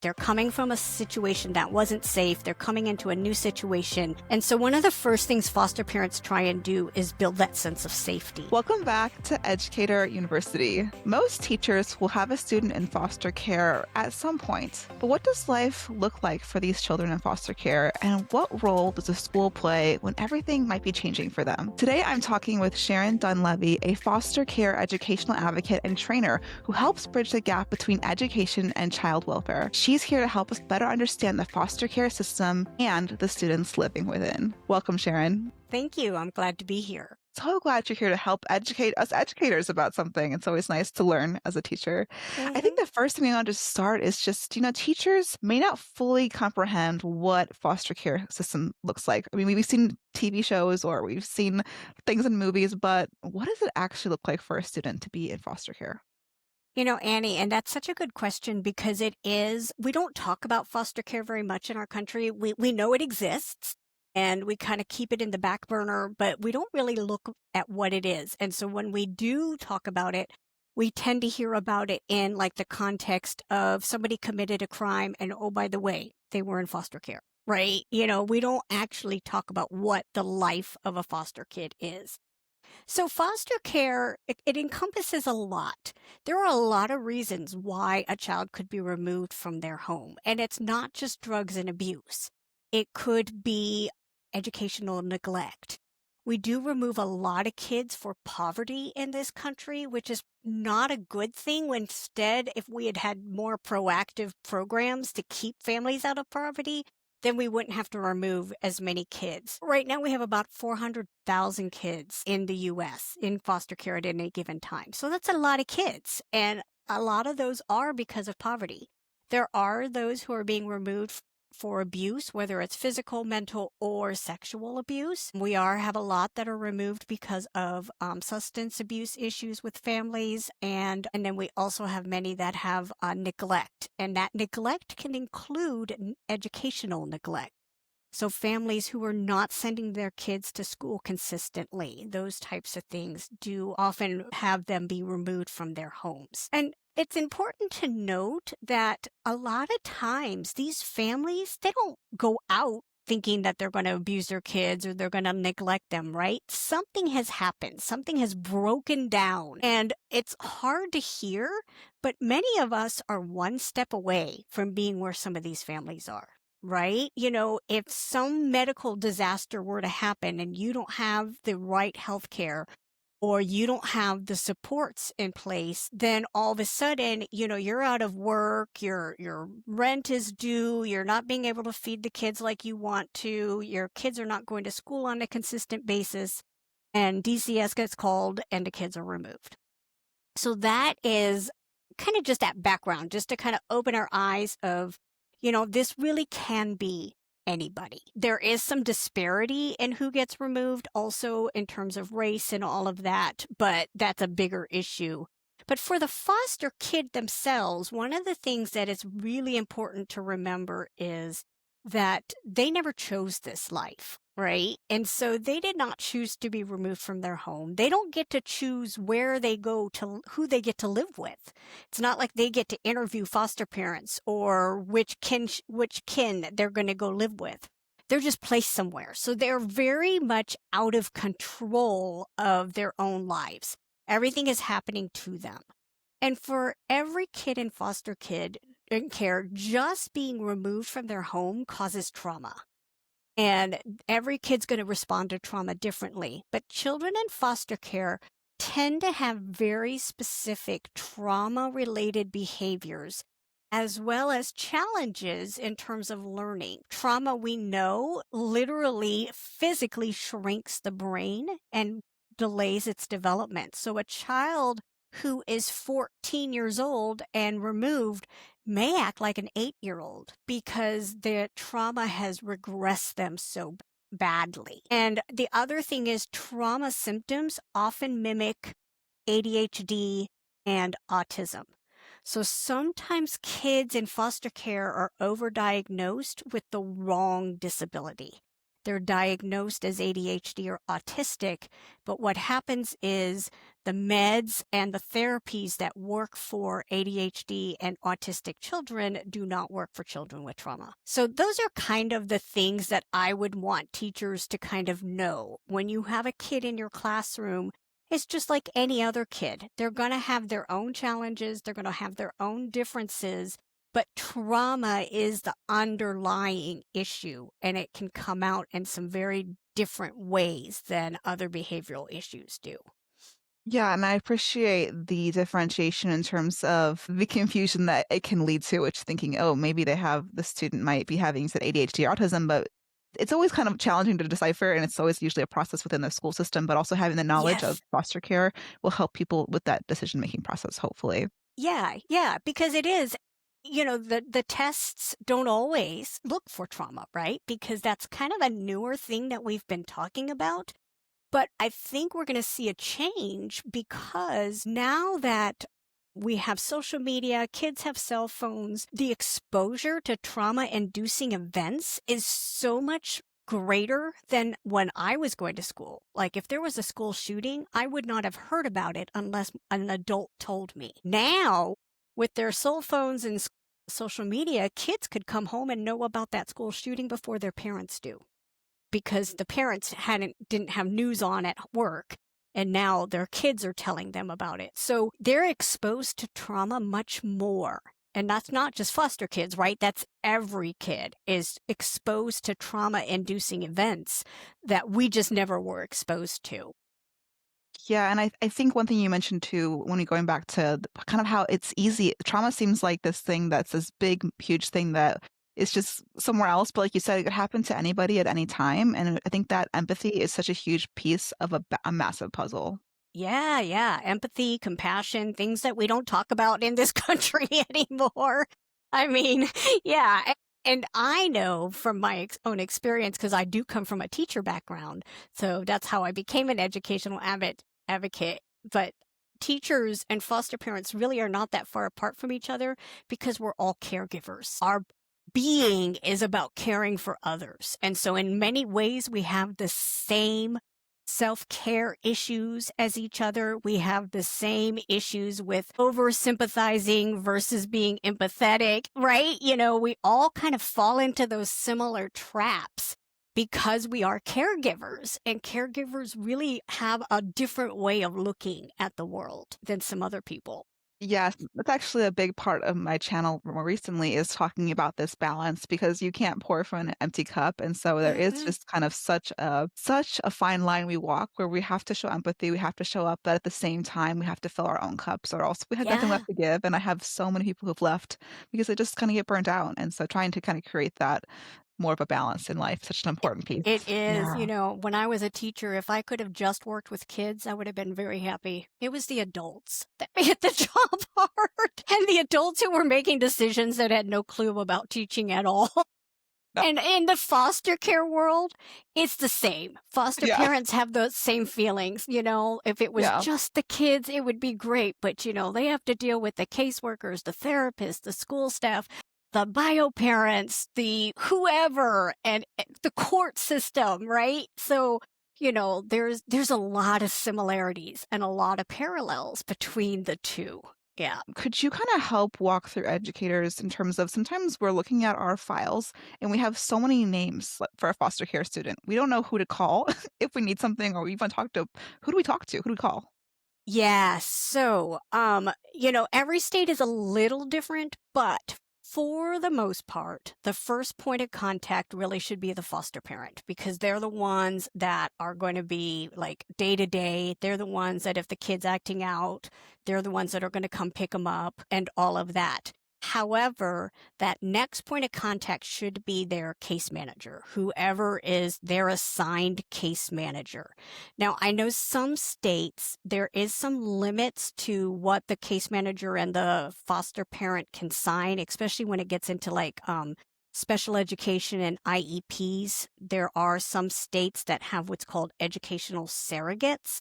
They're coming from a situation that wasn't safe. They're coming into a new situation. And so one of the first things foster parents try and do is build that sense of safety. Welcome back to Educator University. Most teachers will have a student in foster care at some point. But what does life look like for these children in foster care? And what role does a school play when everything might be changing for them? Today, I'm talking with Sharon Dunlevy, a foster care educational advocate and trainer who helps bridge the gap between education and child welfare. She's here to help us better understand the foster care system and the students living within. Welcome, Sharon. Thank you. I'm glad to be here. So glad you're here to help educate us educators about something. It's always nice to learn as a teacher. I think the first thing we want to start is just, teachers may not fully comprehend what foster care system looks like. I mean, we've seen TV shows or we've seen things in movies, but what does it actually look like for a student to be in foster care? Annie, and that's such a good question because we don't talk about foster care very much in our country. We know it exists and we kind of keep it in the back burner, but we don't really look at what it is. And so when we do talk about it, we tend to hear about it in like the context of somebody committed a crime and, oh, by the way, they were in foster care, right? We don't actually talk about what the life of a foster kid is. So foster care, it encompasses a lot. There are a lot of reasons why a child could be removed from their home. And it's not just drugs and abuse. It could be educational neglect. We do remove a lot of kids for poverty in this country, which is not a good thing. Instead, if we had had more proactive programs to keep families out of poverty, then we wouldn't have to remove as many kids. Right now, we have about 400,000 kids in the U.S. in foster care at any given time. So that's a lot of kids. And a lot of those are because of poverty. There are those who are being removed for abuse, whether it's physical, mental, or sexual abuse. We have a lot that are removed because of substance abuse issues with families. And then we also have many that have neglect. And that neglect can include educational neglect. So families who are not sending their kids to school consistently, those types of things do often have them be removed from their homes. And it's important to note that a lot of times these families, they don't go out thinking that they're going to abuse their kids or they're going to neglect them, right? Something has happened. Something has broken down. And it's hard to hear, but many of us are one step away from being where some of these families are. Right? If some medical disaster were to happen and you don't have the right health care or you don't have the supports in place, then all of a sudden, you're out of work, your rent is due, you're not being able to feed the kids like you want to, your kids are not going to school on a consistent basis, and DCS gets called and the kids are removed. So that is kind of just that background, just to kind of open our eyes of, this really can be anybody. There is some disparity in who gets removed also in terms of race and all of that, but that's a bigger issue. But for the foster kid themselves, one of the things that is really important to remember is that they never chose this life, right? And so they did not choose to be removed from their home. They don't get to choose where they go to, who they get to live with. It's not like they get to interview foster parents or which kin they're going to go live with. They're just placed somewhere. So they're very much out of control of their own lives. Everything is happening to them. And for every kid in foster care, just being removed from their home causes trauma. And every kid's going to respond to trauma differently. But children in foster care tend to have very specific trauma-related behaviors, as well as challenges in terms of learning. Trauma, we know, literally physically shrinks the brain and delays its development. So a child who is 14 years old and removed may act like an 8-year-old because the trauma has regressed them so badly. And the other thing is trauma symptoms often mimic ADHD and autism. So sometimes kids in foster care are overdiagnosed with the wrong disability. they're diagnosed as ADHD or autistic. But what happens is the meds and the therapies that work for ADHD and autistic children do not work for children with trauma. So those are kind of the things that I would want teachers to kind of know. When you have a kid in your classroom, it's just like any other kid. They're going to have their own challenges. They're going to have their own differences. But trauma is the underlying issue, and it can come out in some very different ways than other behavioral issues do. Yeah, and I appreciate the differentiation in terms of the confusion that it can lead to, which thinking, oh, maybe the student might be having, you said, ADHD or autism, but it's always kind of challenging to decipher, and it's always usually a process within the school system, but also having the knowledge of Yes. foster care will help people with that decision-making process, hopefully. Yeah, yeah, because it is, the tests don't always look for trauma, right? Because that's kind of a newer thing that we've been talking about. But I think we're going to see a change because now that we have social media, kids have cell phones, the exposure to trauma-inducing events is so much greater than when I was going to school. Like if there was a school shooting, I would not have heard about it unless an adult told me. Now, with their cell phones and social media, kids could come home and know about that school shooting before their parents do because the parents didn't have news on at work, and now their kids are telling them about it. So they're exposed to trauma much more. And that's not just foster kids, right? That's every kid is exposed to trauma-inducing events that we just never were exposed to. Yeah, and I think one thing you mentioned too, when you're going back to kind of how it's easy, trauma seems like this thing that's this big, huge thing that is just somewhere else. But like you said, it could happen to anybody at any time. And I think that empathy is such a huge piece of a massive puzzle. Yeah, yeah. Empathy, compassion, things that we don't talk about in this country anymore. I mean, yeah. And I know from my own experience, because I do come from a teacher background. So that's how I became an educational advocate. But teachers and foster parents really are not that far apart from each other because we're all caregivers. Our being is about caring for others. And so in many ways, we have the same self-care issues as each other. We have the same issues with over sympathizing versus being empathetic, right? We all kind of fall into those similar traps because we are caregivers, and caregivers really have a different way of looking at the world than some other people. Yes, that's actually a big part of my channel more recently is talking about this balance because you can't pour from an empty cup. And so there is Mm-mm. just kind of such a fine line we walk where we have to show empathy, we have to show up, but at the same time we have to fill our own cups or else we have nothing left Yeah. to give. And I have so many people who've left because they just kind of get burnt out. And so trying to kind of create that more of a balance in life, such an important piece. It is, Yeah. when I was a teacher, if I could have just worked with kids, I would have been very happy. It was the adults that made the job hard, and the adults who were making decisions that had no clue about teaching at all. No, And in the foster care world, it's the same. Foster yeah. parents have those same feelings. If it was Yeah. just the kids, it would be great. But, they have to deal with the caseworkers, the therapists, the school staff, the bio parents, the whoever, and the court system, right? So, there's a lot of similarities and a lot of parallels between the two. Yeah. Could you kind of help walk through educators in terms of sometimes we're looking at our files and we have so many names for a foster care student. We don't know who to call if we need something or we want to talk to who do we talk to? Who do we call? Yeah, so, every state is a little different, but for the most part, the first point of contact really should be the foster parent because they're the ones that are going to be like day to day. They're the ones that if the kid's acting out, they're the ones that are going to come pick them up and all of that. However, that next point of contact should be their case manager, whoever is their assigned case manager. Now, I know some states, there is some limits to what the case manager and the foster parent can sign, especially when it gets into like special education and IEPs. There are some states that have what's called educational surrogates.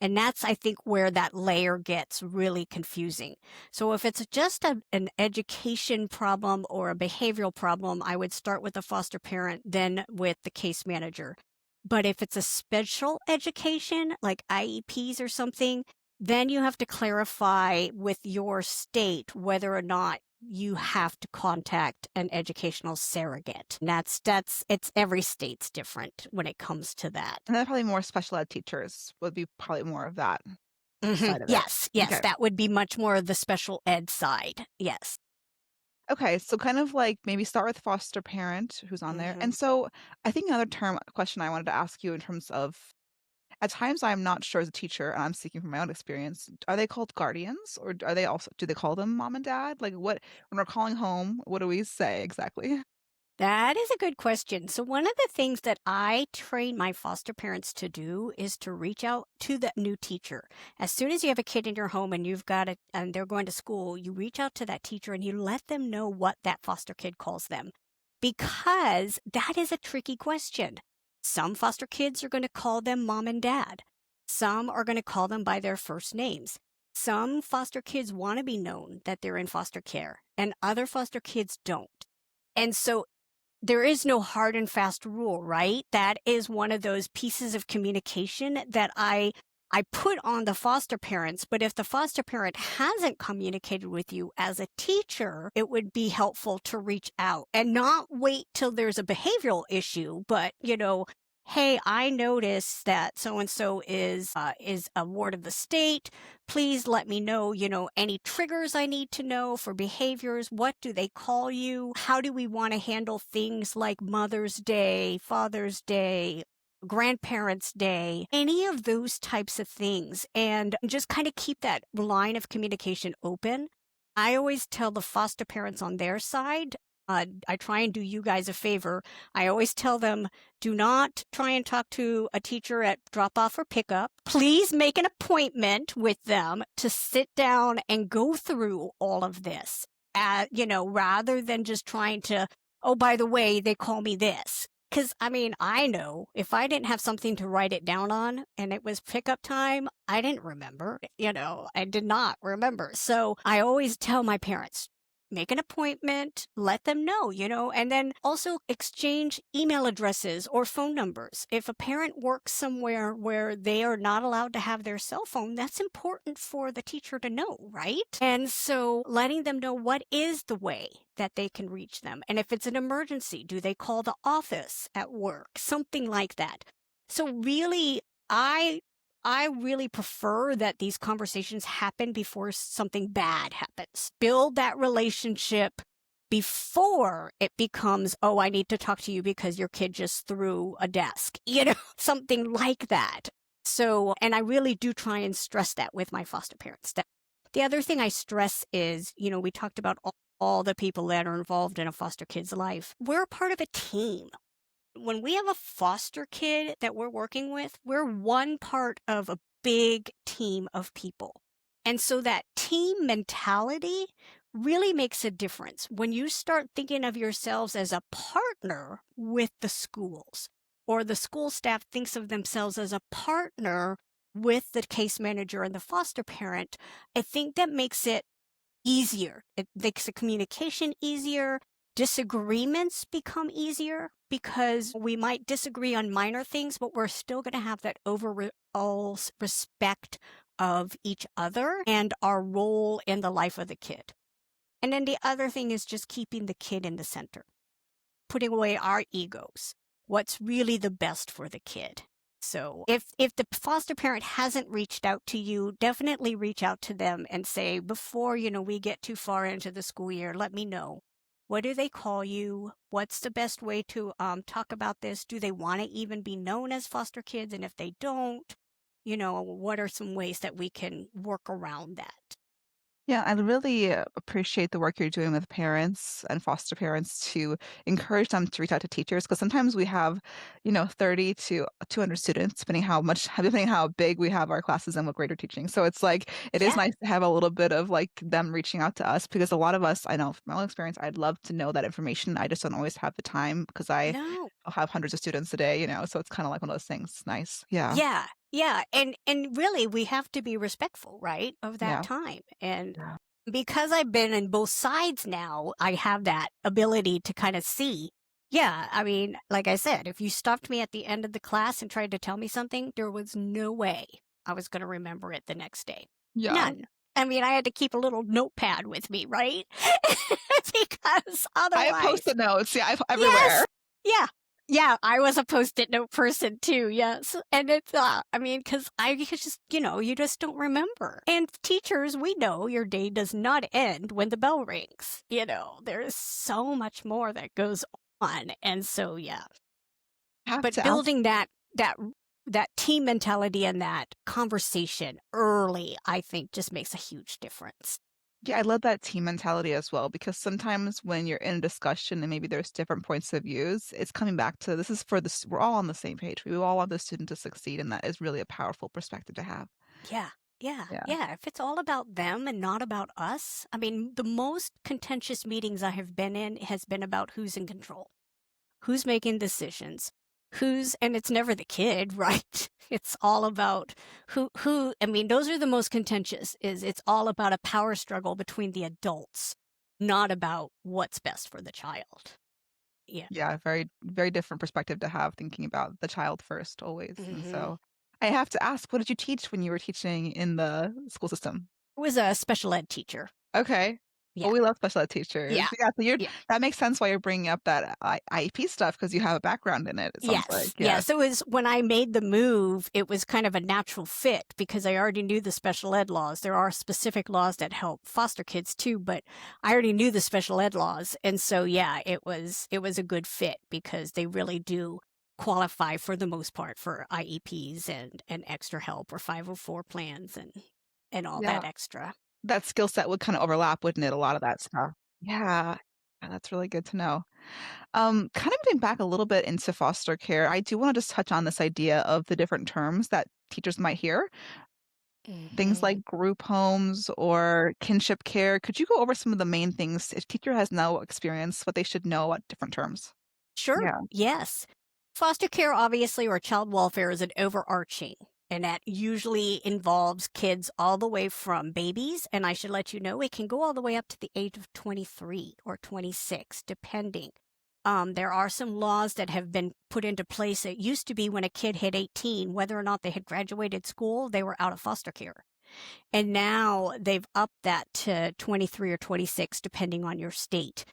And that's, I think, where that layer gets really confusing. So if it's just an education problem or a behavioral problem, I would start with the foster parent, then with the case manager. But if it's a special education, like IEPs or something, then you have to clarify with your state whether or not you have to contact an educational surrogate. And it's every state's different when it comes to that. And then probably more special ed teachers would be probably more of that side of it. Yes, yes, Okay. that would be much more of the special ed side. Yes. Okay, so kind of like maybe start with foster parent who's on there. Mhm. And so I think another term question I wanted to ask you in terms of at times I'm not sure as a teacher and I'm speaking from my own experience, are they called guardians or are they also do they call them mom and dad? Like what when we're calling home, what do we say exactly? That is a good question. So, one of the things that I train my foster parents to do is to reach out to the new teacher. As soon as you have a kid in your home and and they're going to school, you reach out to that teacher and you let them know what that foster kid calls them. Because that is a tricky question. Some foster kids are going to call them mom and dad. Some are going to call them by their first names. Some foster kids want to be known that they're in foster care, and other foster kids don't. And so there is no hard and fast rule, right? That is one of those pieces of communication that I put on the foster parents, but if the foster parent hasn't communicated with you as a teacher, it would be helpful to reach out and not wait till there's a behavioral issue, but hey, I notice that so and so is a ward of the state. Please let me know, any triggers I need to know for behaviors. What do they call you? How do we want to handle things like Mother's Day, Father's Day, Grandparents' Day, any of those types of things, and just kind of keep that line of communication open. I always tell the foster parents on their side, I try and do you guys a favor. I always tell them, do not try and talk to a teacher at drop off or pickup. Please make an appointment with them to sit down and go through all of this. Rather than just trying to, oh, by the way, they call me this. Because, I mean, I know if I didn't have something to write it down on and it was pickup time, I didn't remember. I did not remember. So I always tell my parents, make an appointment, let them know, and then also exchange email addresses or phone numbers. If a parent works somewhere where they are not allowed to have their cell phone, that's important for the teacher to know, right? And so letting them know what is the way that they can reach them. And if it's an emergency, do they call the office at work? Something like that. So really, I really prefer that these conversations happen before something bad happens. Build that relationship before it becomes, oh, I need to talk to you because your kid just threw a desk, something like that. So, and I really do try and stress that with my foster parents. The other thing I stress is, we talked about all the people that are involved in a foster kid's life. We're part of a team. When we have a foster kid that we're working with, we're one part of a big team of people. And so that team mentality really makes a difference when you start thinking of yourselves as a partner with the schools, or the school staff thinks of themselves as a partner with the case manager and the foster parent. I think that makes it easier. It makes the communication easier. Disagreements become easier because we might disagree on minor things, but we're still going to have that overall respect of each other and our role in the life of the kid. And then the other thing is just keeping the kid in the center, putting away our egos. What's really the best for the kid? So if the foster parent hasn't reached out to you, definitely reach out to them and say, before, we get too far into the school year, let me know. What do they call you? What's the best way to talk about this? Do they want to even be known as foster kids? And if they don't, what are some ways that we can work around that? Yeah, I really appreciate the work you're doing with parents and foster parents to encourage them to reach out to teachers because sometimes we have, 30 to 200 students, depending how big we have our classes and what grade we're teaching. So it's like it is Yeah. nice to have a little bit of like them reaching out to us because a lot of us, I know from my own experience, I'd love to know that information. I just don't always have the time because I No. have hundreds of students a day, so it's kind of like one of those things. Nice. Yeah. Yeah. Yeah, and really we have to be respectful, right, of that Yeah. time. And Yeah. because I've been in both sides now, I have that ability to kind of see. Yeah, I mean, like I said, if you stopped me at the end of the class and tried to tell me something, there was no way I was going to remember it the next day. Yeah. None. I mean, I had to keep a little notepad with me, right? Because I have otherwise, Post-it notes. Yeah, everywhere. yes. Yeah. Yeah, I was a Post-it note person too, yes. And it's, I mean, because I just, you just don't remember. And teachers, we know your day does not end when the bell rings. There is so much more that goes on. And so, yeah. I have But to ask. building that that team mentality and that conversation early, I think just makes a huge difference. Yeah, I love that team mentality as well because sometimes when you're in a discussion and maybe there's different points of views, it's coming back to this is for this. We're all on the same page. We all want the student to succeed, and that is really a powerful perspective to have. Yeah. Yeah. Yeah. Yeah. If it's all about them and not about us, I mean, the most contentious meetings I have been in has been about who's in control, who's making decisions, and it's never the kid, right? It's all about I mean, those are the most contentious, it's all about a power struggle between the adults, not about what's best for the child. Yeah. Yeah, very, very different perspective to have thinking about the child first always. And Hmm. so I have to ask, what did you teach when you were teaching in the school system? I was a special ed teacher. Okay. Well, Yeah. we love special ed teachers. Yeah. Yeah, so you're Yeah. that makes sense why you're bringing up that IEP stuff because you have a background in it, it sounds like. Yes, Yes. yes. It was when I made the move, it was kind of a natural fit because I already knew the special ed laws. There are specific laws that help foster kids too, but I already knew the special ed laws. And so yeah, it was a good fit because they really do qualify for the most part for IEPs and extra help or 504 plans and all Yeah. that extra. That skill set would kinda overlap, wouldn't it? A lot of that stuff. Yeah. Yeah, that's really good to know. Kind of getting back a little bit into foster care, I do wanna just touch on this idea of the different terms that teachers might hear, things Hmm. like group homes or kinship care. Could you go over some of the main things if teacher has no experience, what they should know about different terms? Sure. Yeah. Yes. Foster care, obviously, or child welfare is an overarching, and that usually involves kids all the way from babies. And I should let you know, it can go all the way up to the age of 23 or 26, depending. There are some laws that have been put into place. It used to be when a kid hit 18, whether or not they had graduated school, they were out of foster care. And now they've upped that to 23 or 26, depending on your state.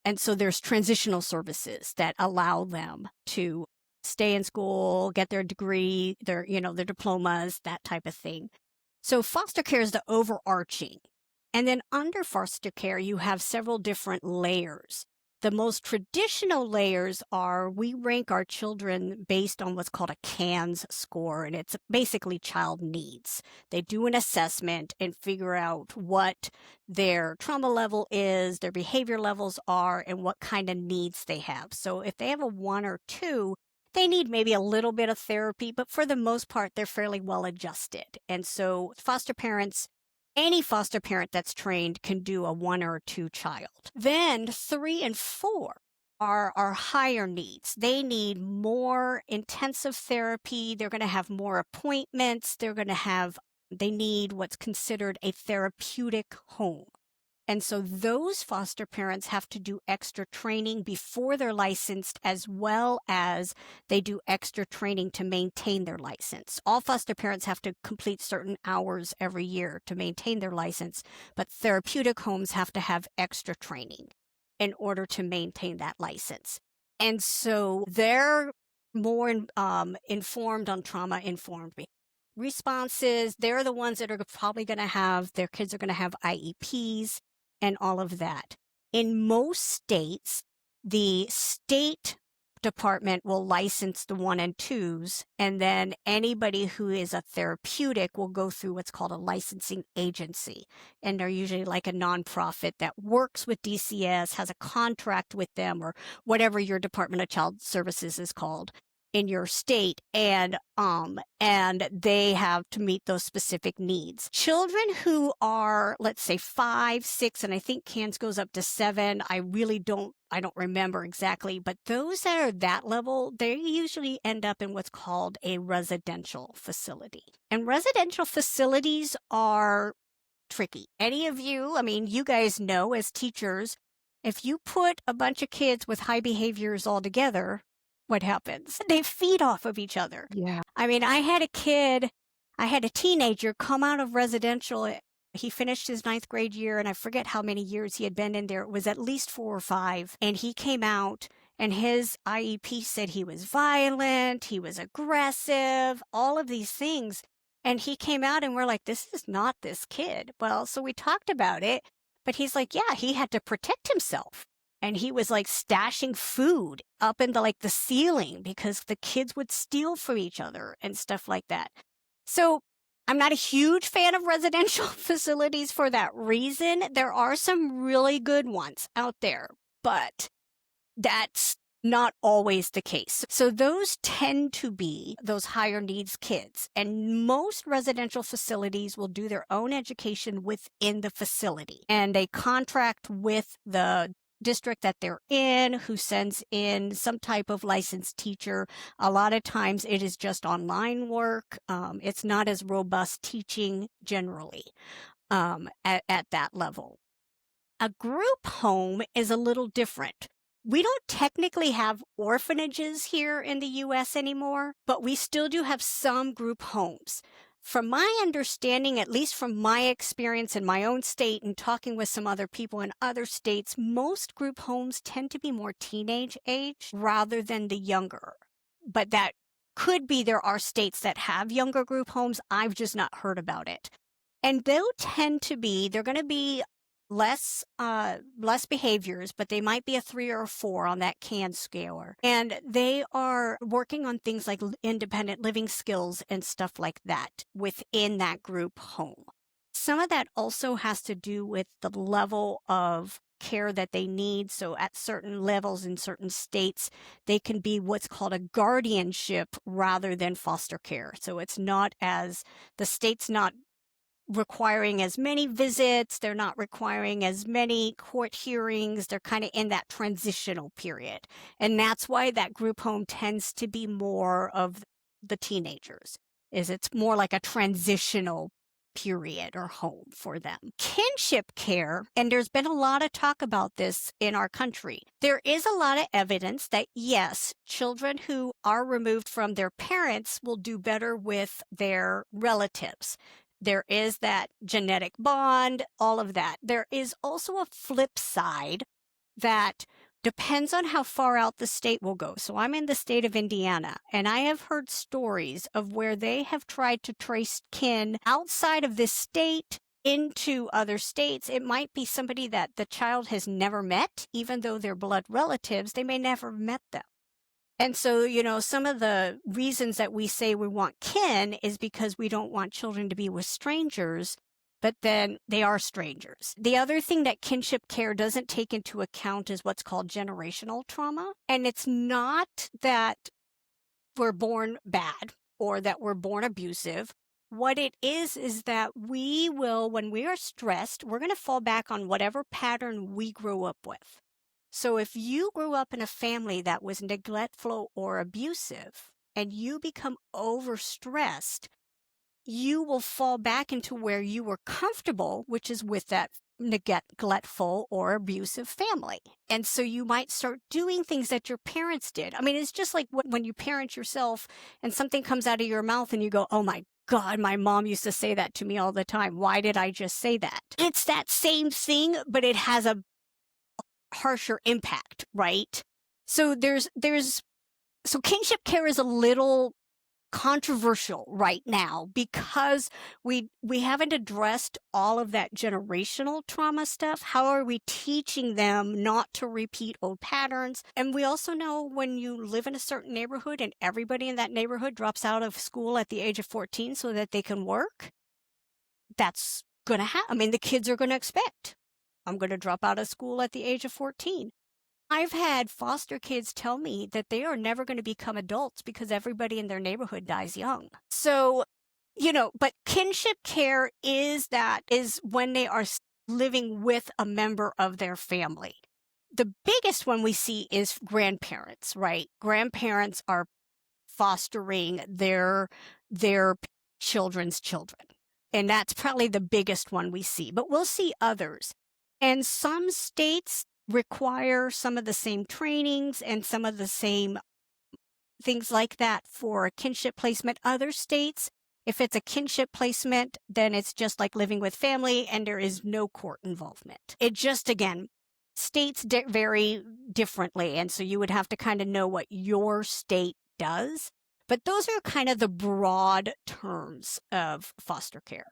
And so there's transitional services that allow them to stay in school, get their degree, their diplomas, that type of thing. So foster care is the overarching. And then under foster care, you have several different layers. The most traditional layers are we rank our children based on what's called a CANS score, and it's basically child needs. They do an assessment and figure out what their trauma level is, their behavior levels are, and what kind of needs they have. So if they have a 1 or 2, they need maybe a little bit of therapy, but for the most part, they're fairly well adjusted. And so any foster parent that's trained can do a 1 or 2 child. Then 3 and 4 are higher needs. They need more intensive therapy. They're going to have more appointments. They need what's considered a therapeutic home. And so those foster parents have to do extra training before they're licensed, as well as they do extra training to maintain their license. All foster parents have to complete certain hours every year to maintain their license, but therapeutic homes have to have extra training in order to maintain that license. And so they're more informed on trauma informed responses. They're the ones that are probably going to have their kids are going to have IEPs and all of that. In most states, the state department will license the 1 and 2s, and then anybody who is a therapeutic will go through what's called a licensing agency. And they're usually like a nonprofit that works with DCS, has a contract with them, or whatever your Department of Child Services is called. in your state, and they have to meet those specific needs. Children who are, let's say, 5, 6, and I think Cairns goes up to 7. I don't remember exactly, but those that are that level, they usually end up in what's called a residential facility. And residential facilities are tricky. Any of you, I mean, you guys know as teachers, if you put a bunch of kids with high behaviors all together, what happens? They feed off of each other. Yeah. I mean, I had a teenager come out of residential. He finished his 9th grade year, and I forget how many years he had been in there. It was at least 4 or 5. And he came out, and his IEP said he was violent, he was aggressive, all of these things. And he came out, and we're like, this is not this kid. Well, so we talked about it, but he's like, yeah, he had to protect himself. And he was like stashing food up in the ceiling because the kids would steal from each other and stuff like that. So I'm not a huge fan of residential facilities for that reason. There are some really good ones out there, but that's not always the case. So those tend to be those higher needs kids. And most residential facilities will do their own education within the facility. And they contract with the district that they're in, who sends in some type of licensed teacher. A lot of times it is just online work. It's not as robust teaching generally at that level. A group home is a little different. We don't technically have orphanages here in the U.S. anymore, but we still do have some group homes. From my understanding, at least from my experience in my own state and talking with some other people in other states, most group homes tend to be more teenage age rather than the younger. But that could be there are states that have younger group homes. I've just not heard about it. And they'll tend to be, they're going to be less behaviors, but they might be a 3 or a 4 on that CAN scale. And they are working on things like independent living skills and stuff like that within that group home. Some of that also has to do with the level of care that they need. So at certain levels in certain states, they can be what's called a guardianship rather than foster care. So it's not as, the state's not requiring as many visits, they're not requiring as many court hearings, they're kind of in that transitional period. And that's why that group home tends to be more of the teenagers, is it's more like a transitional period or home for them. Kinship care, and there's been a lot of talk about this in our country. There is a lot of evidence that yes, children who are removed from their parents will do better with their relatives. There is that genetic bond, all of that. There is also a flip side that depends on how far out the state will go. So I'm in the state of Indiana, and I have heard stories of where they have tried to trace kin outside of this state into other states. It might be somebody that the child has never met, even though they're blood relatives, they may never have met them. And so, some of the reasons that we say we want kin is because we don't want children to be with strangers, but then they are strangers. The other thing that kinship care doesn't take into account is what's called generational trauma. And it's not that we're born bad or that we're born abusive. What it is that we will, when we are stressed, we're going to fall back on whatever pattern we grew up with. So if you grew up in a family that was neglectful or abusive and you become overstressed, you will fall back into where you were comfortable, which is with that neglectful or abusive family. And so you might start doing things that your parents did. I mean, it's just like when you parent yourself and something comes out of your mouth and you go, oh my God, my mom used to say that to me all the time. Why did I just say that? It's that same thing, but it has a harsher impact, right? So so kinship care is a little controversial right now because we haven't addressed all of that generational trauma stuff. How are we teaching them not to repeat old patterns? And we also know when you live in a certain neighborhood and everybody in that neighborhood drops out of school at the age of 14 so that they can work, that's gonna happen. I mean, the kids are gonna expect, I'm gonna drop out of school at the age of 14. I've had foster kids tell me that they are never going to become adults because everybody in their neighborhood dies young. So, but kinship care is when they are living with a member of their family. The biggest one we see is grandparents, right? Grandparents are fostering their children's children. And that's probably the biggest one we see, but we'll see others. And some states require some of the same trainings and some of the same things like that for a kinship placement. Other states, if it's a kinship placement, then it's just like living with family and there is no court involvement. It just, again, states vary differently. And so you would have to kind of know what your state does. But those are kind of the broad terms of foster care.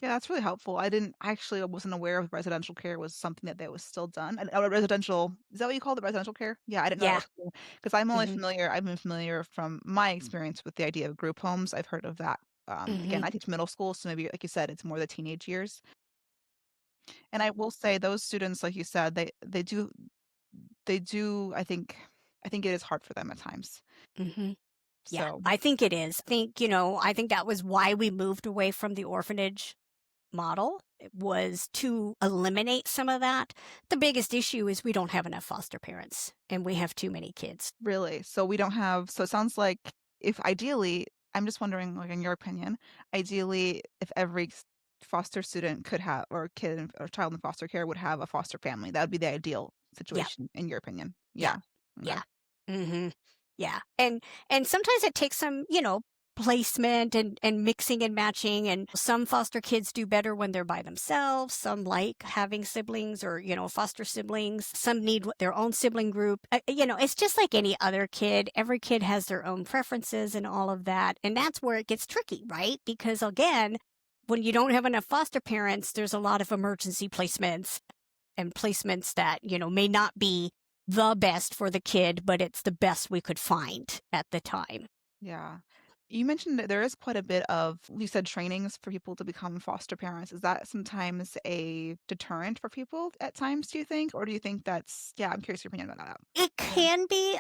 Yeah, that's really helpful. I actually wasn't aware of residential care was something that was still done. And residential, is that what you call it, residential care? Yeah, I didn't know that Yeah. was because Hmm. I've been familiar from my experience with the idea of group homes. I've heard of that. Hmm. Again, I teach middle school, so maybe, like you said, it's more the teenage years. And I will say those students, like you said, they do, I think it is hard for them at times. Hmm. Yeah, So I think it is. I think that was why we moved away from the orphanage model. It was to eliminate some of that. The biggest issue is we don't have enough foster parents and we have too many kids. really, so we don't have, so it sounds like if ideally, I'm just wondering, like in your opinion, ideally, if every foster student could have, or kid or child in foster care would have a foster family, that would be the ideal Yeah, situation in your opinion. yeah, Yeah. Okay. yeah. Mhm. Yeah. And sometimes it takes some, placement and mixing and matching, and some foster kids do better when they're by themselves. Some like having siblings or, foster siblings. Some need their own sibling group. It's just like any other kid. Every kid has their own preferences and all of that. And that's where it gets tricky, right? Because again, when you don't have enough foster parents, there's a lot of emergency placements and placements that, may not be the best for the kid, but it's the best we could find at the time. Yeah. You mentioned that there is quite a bit of, you said trainings for people to become foster parents. Is that sometimes a deterrent for people at times, do you think? Or do you think that's, yeah, I'm curious your opinion about that. It Yeah. can be,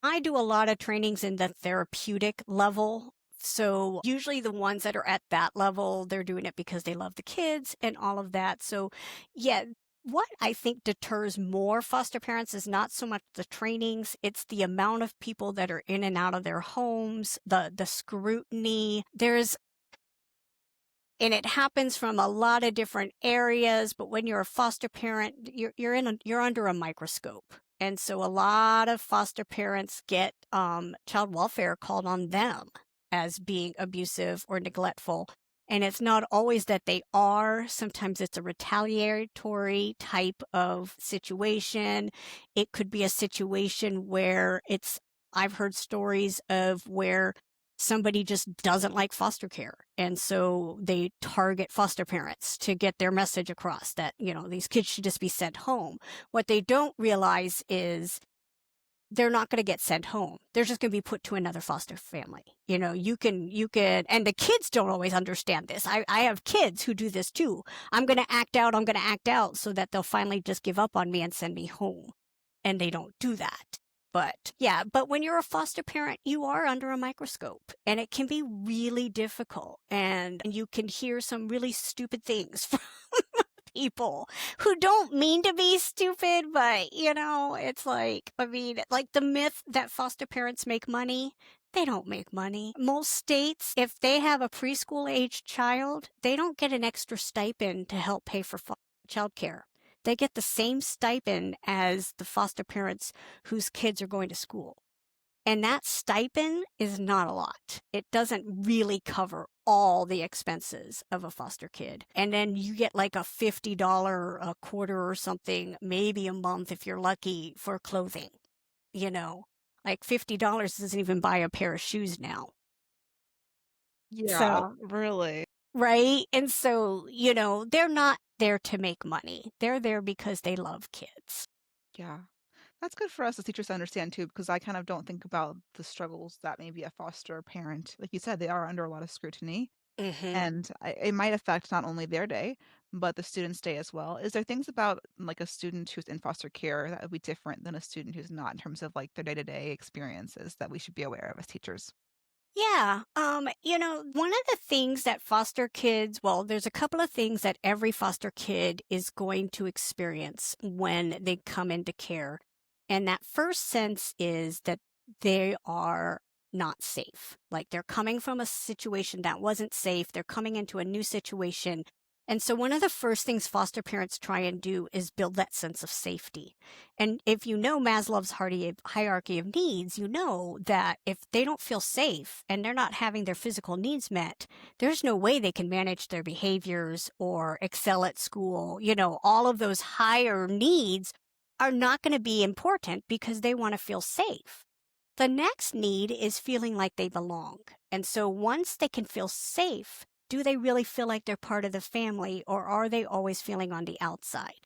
I do a lot of trainings in the therapeutic level. So usually the ones that are at that level, they're doing it because they love the kids and all of that. So yeah, what I think deters more foster parents is not so much the trainings, it's the amount of people that are in and out of their homes, the scrutiny. And it happens from a lot of different areas, but when you're a foster parent, you're under a microscope. And so a lot of foster parents get child welfare called on them as being abusive or neglectful. And it's not always that they are. Sometimes it's a retaliatory type of situation. It could be a situation where I've heard stories of where somebody just doesn't like foster care. And so they target foster parents to get their message across that, these kids should just be sent home. What they don't realize is they're not going to get sent home. They're just going to be put to another foster family. And the kids don't always understand this. I have kids who do this too. I'm going to act out. I'm going to act out so that they'll finally just give up on me and send me home. And they don't do that. But yeah, but when you're a foster parent, you are under a microscope and it can be really difficult. And you can hear some really stupid things from people who don't mean to be stupid, but it's like, I mean, like the myth that foster parents make money. They don't make money. Most states, if they have a preschool age child, they don't get an extra stipend to help pay for childcare. They get the same stipend as the foster parents whose kids are going to school. And that stipend is not a lot. It doesn't really cover all the expenses of a foster kid. And then you get like a $50 a quarter or something, maybe a month if you're lucky, for clothing. You know, like $50 doesn't even buy a pair of shoes now. Yeah, So, really. right? And so, they're not there to make money. They're there because they love kids. Yeah. That's good for us as teachers to understand too, because I kind of don't think about the struggles that maybe a foster parent, like you said, they are under a lot of scrutiny, Mhm. and it might affect not only their day, but the students stay as well. Is there things about like a student who's in foster care that would be different than a student who's not in terms of like their day-to-day experiences that we should be aware of as teachers? Yeah. One of the things that foster kids, well, there's a couple of things that every foster kid is going to experience when they come into care. And that first sense is that they are not safe. Like they're coming from a situation that wasn't safe. They're coming into a new situation. And so one of the first things foster parents try and do is build that sense of safety. And if you know Maslow's hierarchy of needs, you know that if they don't feel safe and they're not having their physical needs met, there's no way they can manage their behaviors or excel at school. All of those higher needs are not going to be important because they want to feel safe. The next need is feeling like they belong. And so once they can feel safe, do they really feel like they're part of the family, or are they always feeling on the outside?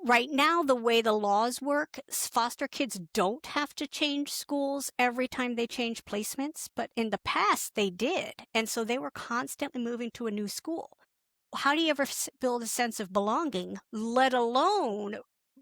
Right now, the way the laws work, foster kids don't have to change schools every time they change placements, but in the past they did. And so they were constantly moving to a new school. How do you ever build a sense of belonging, let alone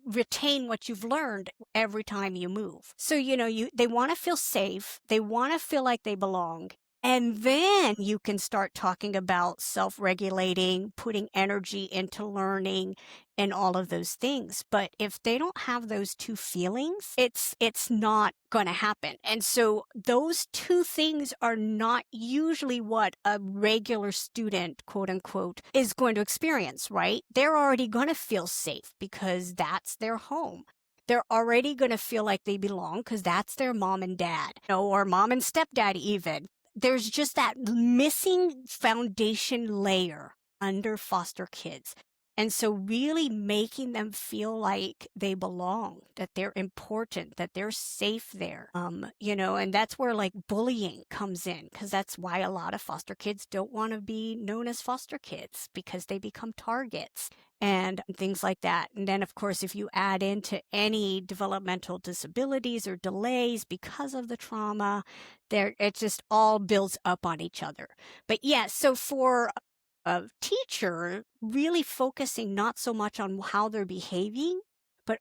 retain what you've learned every time you move? So, they want to feel safe. They want to feel like they belong. And then you can start talking about self-regulating, putting energy into learning and all of those things. But if they don't have those two feelings, it's not going to happen. And so those two things are not usually what a regular student, quote unquote, is going to experience, right? They're already going to feel safe because that's their home. They're already going to feel like they belong because that's their mom and dad, or mom and stepdad even. There's just that missing foundation layer under foster kids. And so really making them feel like they belong, that they're important, that they're safe there. And that's where like bullying comes in, because that's why a lot of foster kids don't want to be known as foster kids, because they become targets and things like that. And then, of course, if you add into any developmental disabilities or delays because of the trauma, it just all builds up on each other. But yeah, so for a teacher, really focusing not so much on how they're behaving, but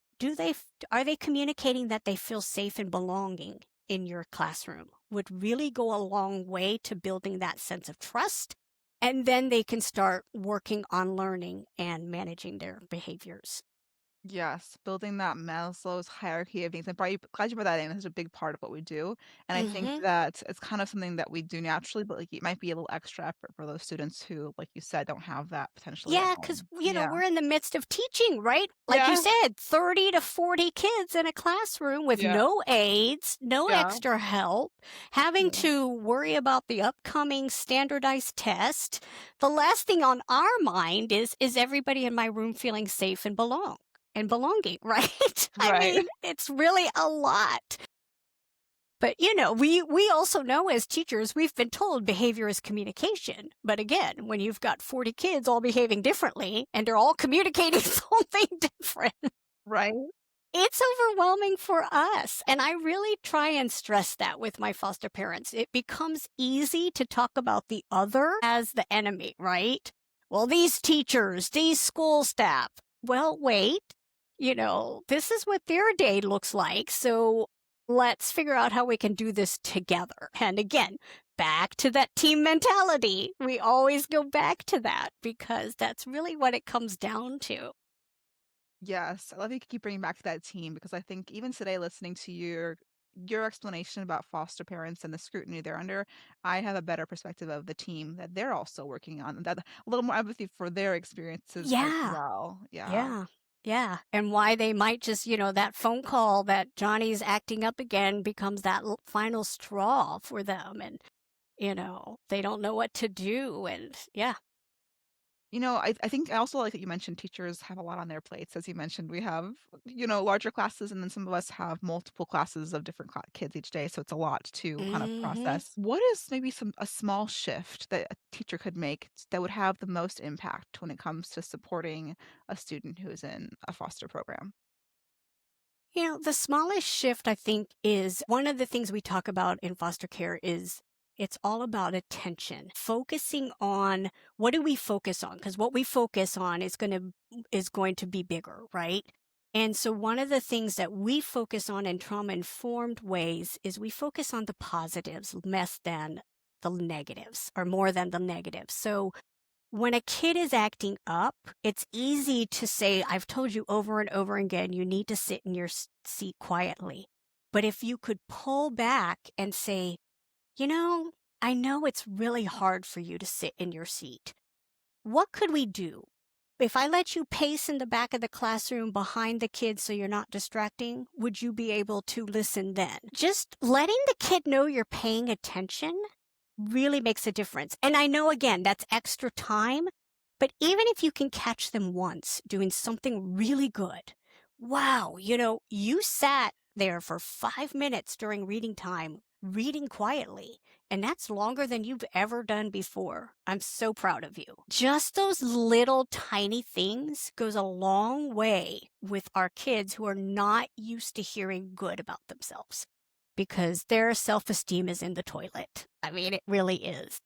are they communicating that they feel safe and belonging in your classroom, would really go a long way to building that sense of trust. And then they can start working on learning and managing their behaviors. Yes, building that Maslow's hierarchy of needs. I'm probably glad you brought that in. It's a big part of what we do. And I think Hmm. that it's kind of something that we do naturally, but like it might be a little extra effort for those students who, like you said, don't have that potentially at Yeah, because, home. Yeah. we're in the midst of teaching, right? Like you Yeah. said, 30 to 40 kids in a classroom with Yeah. no aides, no Yeah. extra help, having Yeah. to worry about the upcoming standardized test. The last thing on our mind is everybody in my room feeling safe and belonging, right? I Right. mean, it's really a lot. But we also know as teachers, we've been told behavior is communication. But again, when you've got 40 kids all behaving differently and they're all communicating something different, Right. it's overwhelming for us. And I really try and stress that with my foster parents. It becomes easy to talk about the other as the enemy, right? Well, these teachers, these school staff. Well, wait, this is what their day looks like. So let's figure out how we can do this together. And again, back to that team mentality. We always go back to that because that's really what it comes down to. Yes, I love you keep bringing back to that team because I think even today, listening to your explanation about foster parents and the scrutiny they're under, I have a better perspective of the team that they're also working on, and that a little more empathy for their experiences as Yeah. well. Yeah. Yeah. Yeah. And why they might just, that phone call that Johnny's acting up again becomes that final straw for them. And, they don't know what to do. And yeah. I think I also like that you mentioned teachers have a lot on their plates. As you mentioned, we have, larger classes, and then some of us have multiple classes of different kids each day. So it's a lot to kind of Hmm. process. What is maybe a small shift that a teacher could make that would have the most impact when it comes to supporting a student who is in a foster program? The smallest shift, I think, is one of the things we talk about in foster care is It's all about attention. Focusing on what do we focus on? Because what we focus on is going to be bigger, right? And so one of the things that we focus on in trauma-informed ways is we focus on the positives less than the negatives or more than the negatives. So when a kid is acting up, it's easy to say, I've told you over and over again, you need to sit in your seat quietly. But if you could pull back and say, you know, I know it's really hard for you to sit in your seat. What could we do? If I let you pace in the back of the classroom behind the kids so you're not distracting, would you be able to listen then? Just letting the kid know you're paying attention really makes a difference. And I know, again, that's extra time, but even if you can catch them once doing something really good, wow, you sat there for 5 minutes during reading time, reading quietly, and that's longer than you've ever done before. I'm so proud of you. Just those little tiny things goes a long way with our kids who are not used to hearing good about themselves because their self-esteem is in the toilet. I mean, it really is.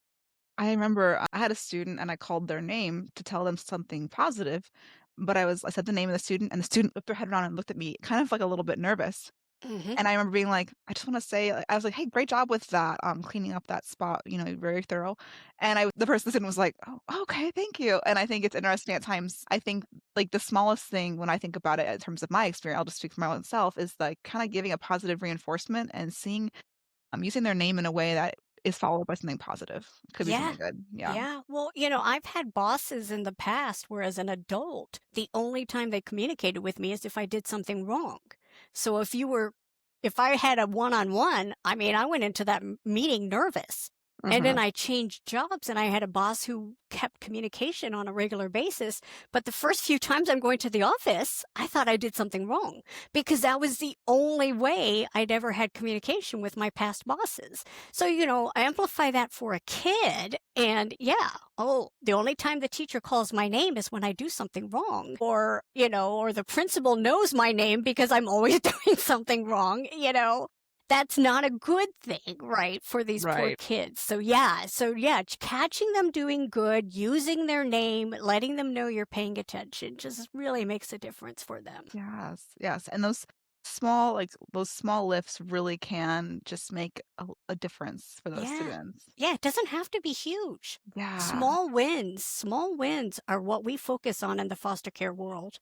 I remember I had a student and I called their name to tell them something positive, but I said the name of the student and the student whipped their head around and looked at me kind of like a little bit nervous. Hmm. And I remember being like, I just want to say, like, I was like, hey, great job with that, cleaning up that spot, very thorough. And the student was like, oh, okay, thank you. And I think it's interesting at times. I think like the smallest thing when I think about it in terms of my experience, I'll just speak for my own self, is like kind of giving a positive reinforcement and seeing using their name in a way that is followed by something positive. Could be Yeah. something good. Yeah. Yeah. Well, I've had bosses in the past where, as an adult, the only time they communicated with me is if I did something wrong. So if I had a one-on-one, I mean, I went into that meeting nervous. And then Mhm. I changed jobs and I had a boss who kept communication on a regular basis. But the first few times I'm going to the office, I thought I did something wrong because that was the only way I'd ever had communication with my past bosses. So, amplify that for a kid. And yeah, oh, the only time the teacher calls my name is when I do something wrong. Or the principal knows my name because I'm always doing something wrong. That's not a good thing, right, for these poor Right. kids. So yeah, catching them doing good, using their name, letting them know you're paying attention just really makes a difference for them. Yes, yes, and those small lifts really can just make a difference for those Yeah. students. Yeah, it doesn't have to be huge. Yeah, Small wins are what we focus on in the foster care world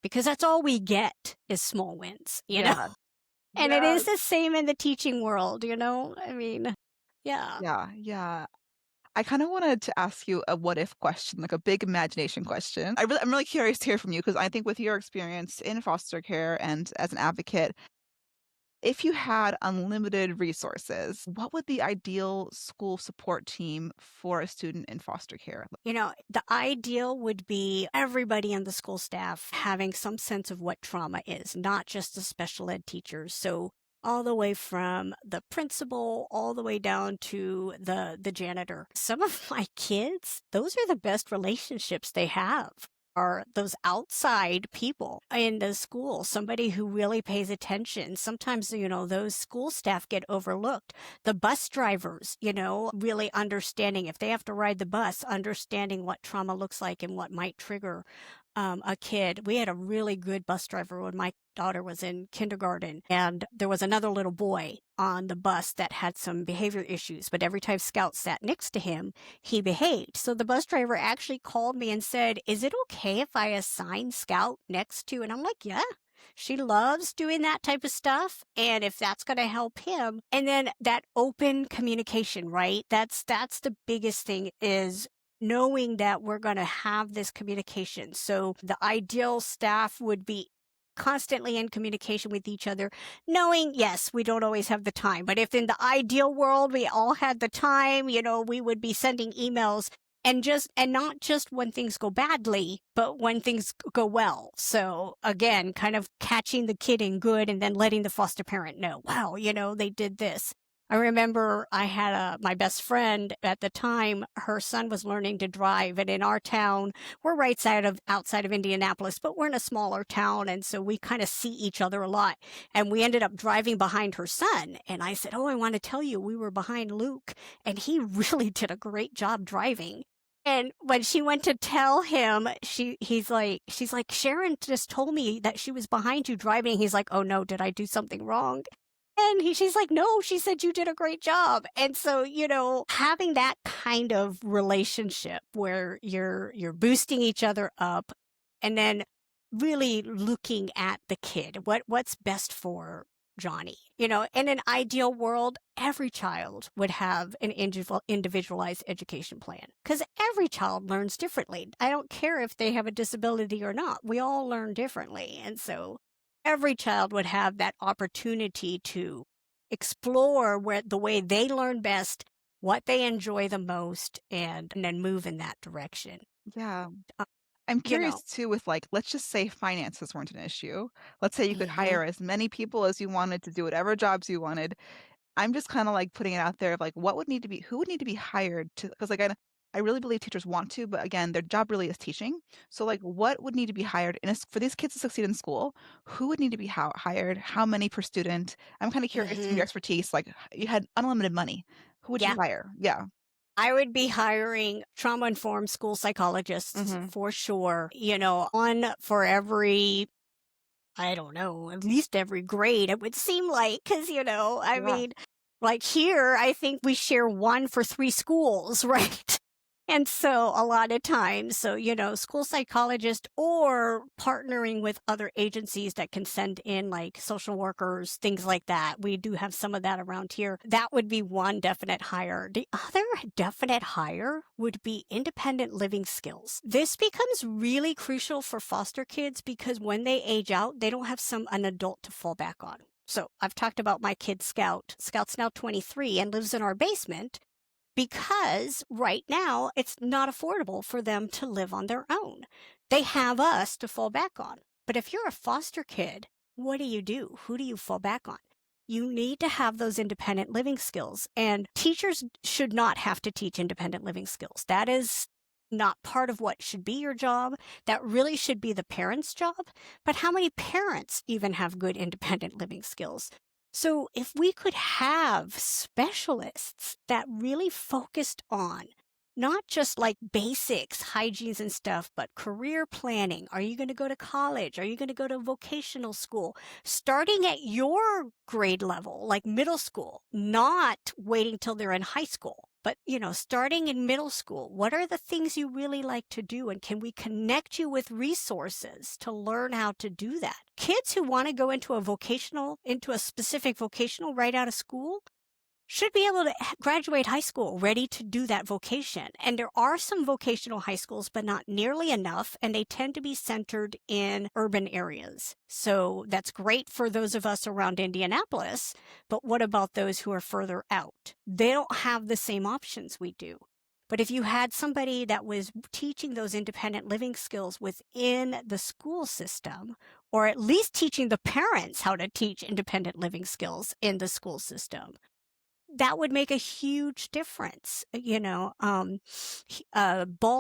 because that's all we get is small wins. yeah, And it is yes, the same in the teaching world. I mean, yeah. yeah, yeah. I kinda wanted to ask you a what if question, like a big imagination question. I'm really curious to hear from you because I think with your experience in foster care and as an advocate, if you had unlimited resources, what would the ideal school support team for a student in foster care look? The ideal would be everybody in the school staff having some sense of what trauma is, not just the special ed teachers. So all the way from the principal all the way down to the janitor. Some of my kids, those are the best relationships they have. Are those outside people in the school, somebody who really pays attention. Sometimes, those school staff get overlooked. The bus drivers, really understanding if they have to ride the bus, understanding what trauma looks like and what might trigger a kid. We had a really good bus driver when my daughter was in kindergarten, and there was another little boy on the bus that had some behavior issues, but every time Scout sat next to him, he behaved. So the bus driver actually called me and said, is it okay if I assign Scout next to? And I'm like, yeah. She loves doing that type of stuff. And if that's going to help him, and then that open communication, right? That's the biggest thing is knowing that we're going to have this communication. So the ideal staff would be constantly in communication with each other, knowing, yes, we don't always have the time, but if in the ideal world we all had the time, we would be sending emails and not just when things go badly, but when things go well. So again, kind of catching the kid in good and then letting the foster parent know, wow, they did this. I remember I had my best friend at the time, her son was learning to drive, and in our town, we're right side of outside of Indianapolis, but we're in a smaller town, and so we kind of see each other a lot. And we ended up driving behind her son, and I said, "Oh, I want to tell you, we were behind Luke, and he really did a great job driving." And when she went to tell him, she's like, "Sharon just told me that she was behind you driving." He's like, "Oh no, did I do something wrong?" And she's like, "No, she said you did a great job." And so, having that kind of relationship where you're boosting each other up and then really looking at the kid, what's best for Johnny. In an ideal world, every child would have an individualized education plan because every child learns differently. I don't care if they have a disability or not. We all learn differently. And so every child would have that opportunity to explore where the way they learn best, what they enjoy the most, and then move in that direction. Yeah. Uh, I'm you know. curious too with like, let's just say finances weren't an issue. Let's say you could Mhm. hire as many people as you wanted to do whatever jobs you wanted. I'm just kinda, like, putting it out there of, like, what would need to be who would need to be hired to? Because again, I really believe teachers want to, but again, their job really is teaching. So, like, what would need to be hired in a s for these kids to succeed in school? Who would need to be hired? How many per student? I'm kinda curious from your Mhm. expertise, like, you had unlimited money. Who would you Yeah. hire? Yeah. I would be hiring trauma-informed school psychologists Mhm. for sure, one for every, I don't know, at least every grade, it would seem like, because, I Yeah. mean, like here, I think we share one for 3 schools, right? And so a lot of times, so, school psychologist or partnering with other agencies that can send in like social workers, things like that. We do have some of that around here. That would be one definite hire. The other definite hire would be independent living skills. This becomes really crucial for foster kids because when they age out, they don't have an adult to fall back on. So I've talked about my kid Scout. Scout's now 23 and lives in our basement because right now it's not affordable for them to live on their own. They have us to fall back on. But if you're a foster kid, what do you do? Who do you fall back on? You need to have those independent living skills. And teachers should not have to teach independent living skills. That is not part of what should be your job. That really should be the parent's job. But how many parents even have good independent living skills? So, if we could have specialists that really focused on not just like basics, hygienes and stuff, but career planning. Are you going to go to college? Are you going to go to vocational school? Starting at your grade level, like middle school, not waiting till they're in high school. But, starting in middle school, what are the things you really like to do? And can we connect you with resources to learn how to do that? Kids who want to go into a specific vocational right out of school, should be able to graduate high school ready to do that vocation. And there are some vocational high schools, but not nearly enough. And they tend to be centered in urban areas. So that's great for those of us around Indianapolis. But what about those who are further out? They don't have the same options we do. But if you had somebody that was teaching those independent living skills within the school system, or at least teaching the parents how to teach independent living skills in the school system, that would make a huge difference. Ball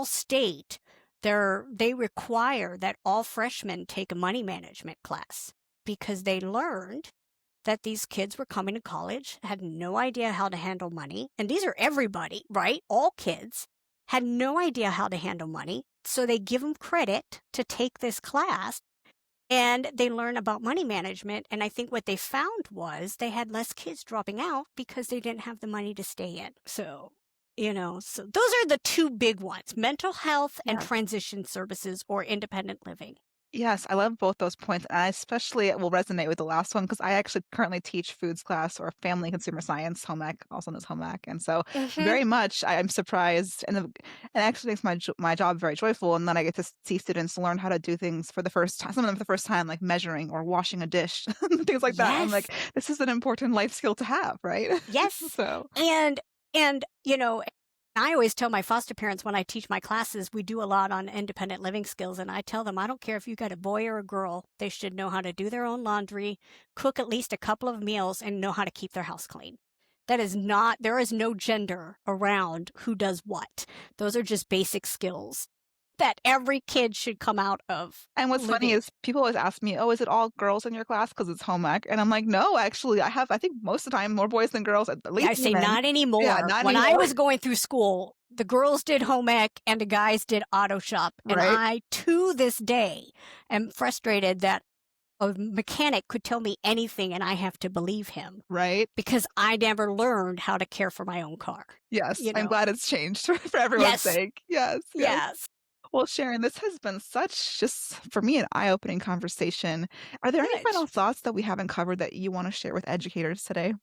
State, they require that all freshmen take a money management class because they learned that these kids were coming to college, had no idea how to handle money. And these are everybody, right? All kids had no idea how to handle money. So they give them credit to take this class and they learn about money management. And I think what they found was they had less kids dropping out because they didn't have the money to stay in. So those are the two big ones: mental health and Yeah. transition services or independent living. Yes, I love both those points, and I especially will resonate with the last one because I actually currently teach foods class or family and consumer science, home ec, also known as home ec, and so Hmm. very much I'm surprised, and it actually makes my job very joyful, and then I get to see students learn how to do things for the first time, some of them for the first time, like measuring or washing a dish, things like that. I'm Yes. like, this is an important life skill to have, right? Yes. So And and I always tell my foster parents when I teach my classes, we do a lot on independent living skills, and I tell them I don't care if you got a boy or a girl, they should know how to do their own laundry, cook at least a couple of meals, and know how to keep their house clean. There is no gender around who does what. Those are just basic skills that every kid should come out of And what's funny living. is people always ask me, "Oh, is it all girls in your class because it's home ec?" And I'm like, "No, actually, I think most of the time more boys than girls, at Yeah, least I say women." not Yeah, anymore. not When I anymore, was going through school, the girls did home ec and the guys did auto shop. And right? I, to this day, am frustrated that a mechanic could tell me anything and I have to believe him Right? because I never learned how to care for my own car, Yes, you I'm know? glad it's changed for everyone's Yes, sake. Yes, yes. yes, Well, Sharon, this has been such just for me an eye-opening conversation. Are there any good. final thoughts that we haven't covered that you want to share with educators today?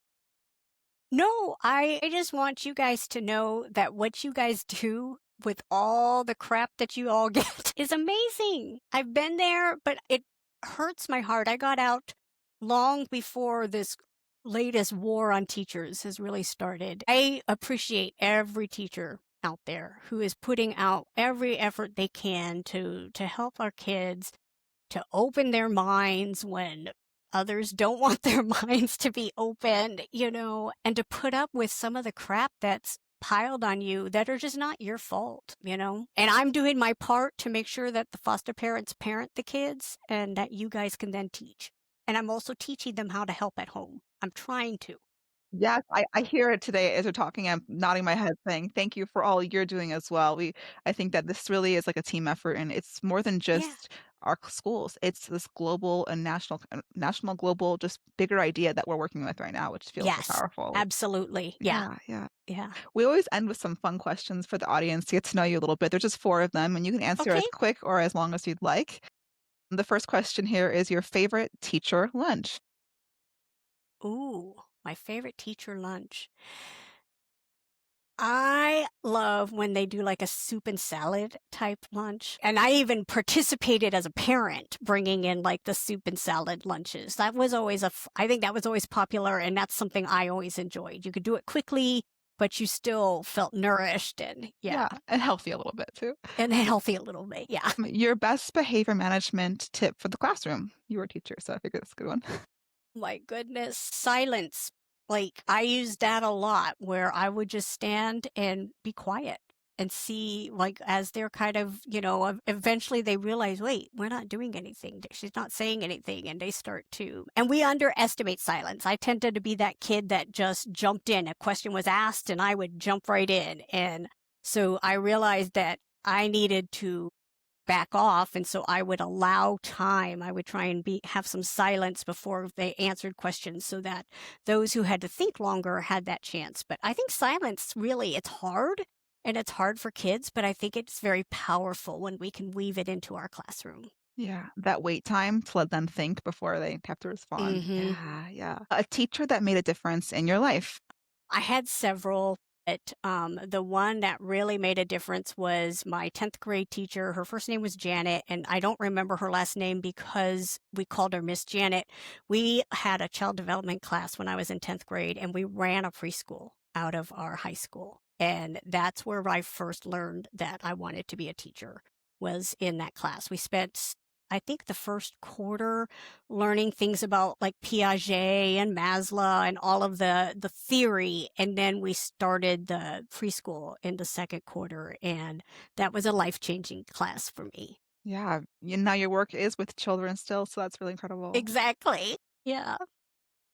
No, I just want you guys to know that what you guys do with all the crap that you all get is amazing. I've been there, but it hurts my heart. I got out long before this latest war on teachers has really started. I appreciate every teacher out there who is putting out every effort they can to help our kids to open their minds when others don't want their minds to be opened, and to put up with some of the crap that's piled on you that are just not your fault. And I'm doing my part to make sure that the foster parents parent the kids and that you guys can then teach. And I'm also teaching them how to help at home. I'm trying to. Yes, I hear it today as you're talking. I'm nodding my head saying, "Thank you for all you're doing as well." I think that this really is like a team effort, and it's more than Yeah. just our schools. It's this global and national, global, just bigger idea that we're working with right now, which feels so Yes. powerful. Absolutely. Yeah. Yeah, yeah. Yeah. We always end with some fun questions for the audience to get to know you a little bit. There's just 4 of them, and you can answer Okay. as quick or as long as you'd like. The first question here is your favorite teacher lunch. Ooh, my favorite teacher lunch. I love when they do like a soup and salad type lunch. And I even participated as a parent bringing in like the soup and salad lunches. That was always I think that was always popular. And that's something I always enjoyed. You could do it quickly, but you still felt nourished and Yeah, yeah, and healthy a little bit too. and healthy a little bit. Yeah. Your best behavior management tip for the classroom. You were a teacher, so I figured that's a good one. My goodness, silence. Like, I used that a lot where I would just stand and be quiet and see, like, as they're kind of, eventually they realize, wait, we're not doing anything. She's not saying anything. And they start to, and we underestimate silence. I tended to be that kid that just jumped in. A question was asked and I would jump right in. And so I realized that I needed to back off, and so I would allow time. I would try and have some silence before they answered questions so that those who had to think longer had that chance. But I think silence really, it's hard, and it's hard for kids, but I think it's very powerful when we can weave it into our classroom. Yeah, that wait time to let them think before they have to respond. Mhm. Yeah, yeah. A teacher that made a difference in your life. I had several, but the one that really made a difference was my 10th grade teacher. Her first name was Janet, and I don't remember her last name because we called her Miss Janet. We had a child development class when I was in 10th grade, and we ran a preschool out of our high school. And that's where I first learned that I wanted to be a teacher, was in that class. We spent, I think, the first quarter learning things about like Piaget and Maslow and all of the theory, and then we started the preschool in the second quarter, and that was a life-changing class for me. Yeah, now your work is with children still, so that's really incredible. Exactly. Yeah.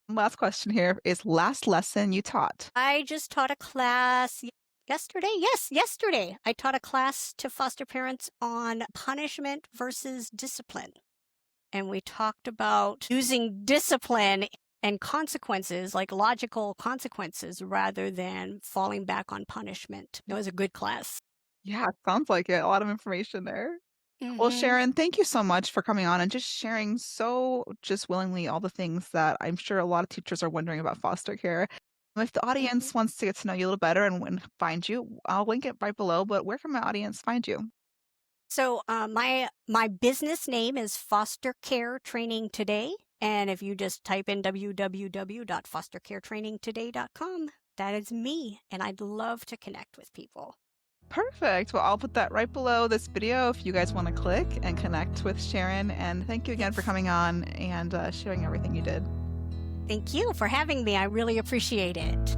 Last question here is last lesson you taught. I just taught a class yesterday. Yes, yesterday. I taught a class to foster parents on punishment versus discipline. And we talked about using discipline and consequences, like logical consequences, rather than falling back on punishment. It was a good class. Yeah, it sounds like it. A lot of information there. Well, Hmm. Sharon, thank you so much for coming on and just sharing so just willingly all the things that I'm sure a lot of teachers are wondering about foster care. If the Hmm. audience wants to get to know you a little better and find you, I'll link it right below. But where can my audience find you? So my business name is Foster Care Training Today, and if you just type in www.fostercaretrainingtoday.com, that is me, and I'd love to connect with people. Perfect. Well, I'll put that right below this video if you guys want to click and connect with Sharon. And thank you again for coming on and sharing everything you did. Thank you for having me. I really appreciate it.